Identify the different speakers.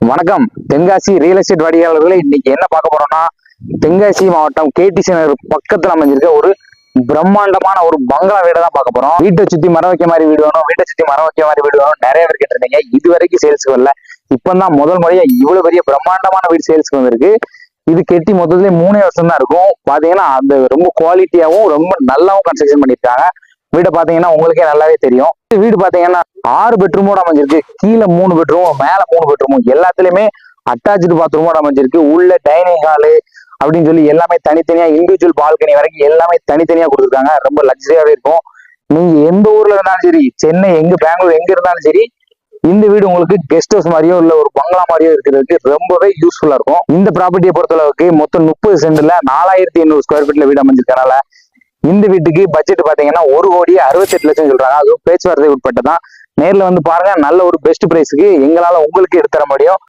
Speaker 1: வணக்கம். Tenkasi real estate வாடிக்கையாளர்களை இன்னைக்கு என்ன பார்க்க போறோம்னா, தென்காசி மாவட்டம் கேடிசி நகர் பக்கத்துல அமைஞ்சிருக்க ஒரு பிரம்மாண்டமான ஒரு பங்களா வீடை தான் பார்க்க போறோம். வீட்டை சுத்தி மரம் வைக்க மாதிரி வீடு வேணும், வீட்டை சுத்தி மரம் வைக்க மாதிரி வீடு வேணும், நிறைய பேர் கேட்டிருந்தீங்க. இது வரைக்கும் சேல்ஸுக்கு வரல. இப்பதான் முதல் முறையா இவ்வளவு பெரிய பிரம்மாண்டமான வீடு சேல்ஸுக்கு வந்திருக்கு. இது கெட்டி மொத்தத்திலே 3 வருஷம் தான் இருக்கும். பாத்தீங்கன்னா அது ரொம்ப குவாலிட்டியாவும் ரொம்ப நல்லாவும் கன்ஸ்ட்ரக்ஷன் பண்ணிருக்காங்க. வீடை பாத்தீங்கன்னா உங்களுக்கே நல்லாவே தெரியும். வீடு பாத்தீங்கன்னா 6 பெட்ரூமோட அமைஞ்சிருக்கு. கீழே 3 பெட்ரூம், மேல 3 பெட்ரூம், எல்லாத்துலயுமே அட்டாச்சு பாத்ரூமோட அமைஞ்சிருக்கு. உள்ள டைனிங் ஹாலு அப்படின்னு சொல்லி எல்லாமே தனித்தனியா, இண்டிவிஜுவல் பால்கனி வரைக்கும் எல்லாமே தனித்தனியா கொடுத்துருக்காங்க. ரொம்ப லக்ஸரியாவே இருக்கும். நீங்க எந்த ஊர்ல இருந்தாலும் சரி, சென்னை பெங்களூர் எங்க இருந்தாலும் சரி, இந்த வீடு உங்களுக்கு கெஸ்ட் ஹவுஸ் மாதிரியோ இல்ல ஒரு பங்களா மாதிரியோ இருக்கிறதுக்கு ரொம்பவே யூஸ்ஃபுல்லா இருக்கும். இந்த ப்ராப்பர்ட்டியை பொறுத்தளவுக்கு மொத்தம் 30 சென்ட்ல 4800 ஸ்கொயர் ஃபீட்ல வீடு அமைஞ்சிருக்கனால இந்த வீட்டுக்கு பட்ஜெட் பாத்தீங்கன்னா 1,68,00,000 சொல்றாங்க. அதுவும் பேச்சுவார்த்தை உட்பட்டதான். நேர்ல வந்து பாருங்க, நல்ல ஒரு பெஸ்ட் பிரைஸ்க்கு எங்களால உங்களுக்கு எடுத்து தர முடியும்.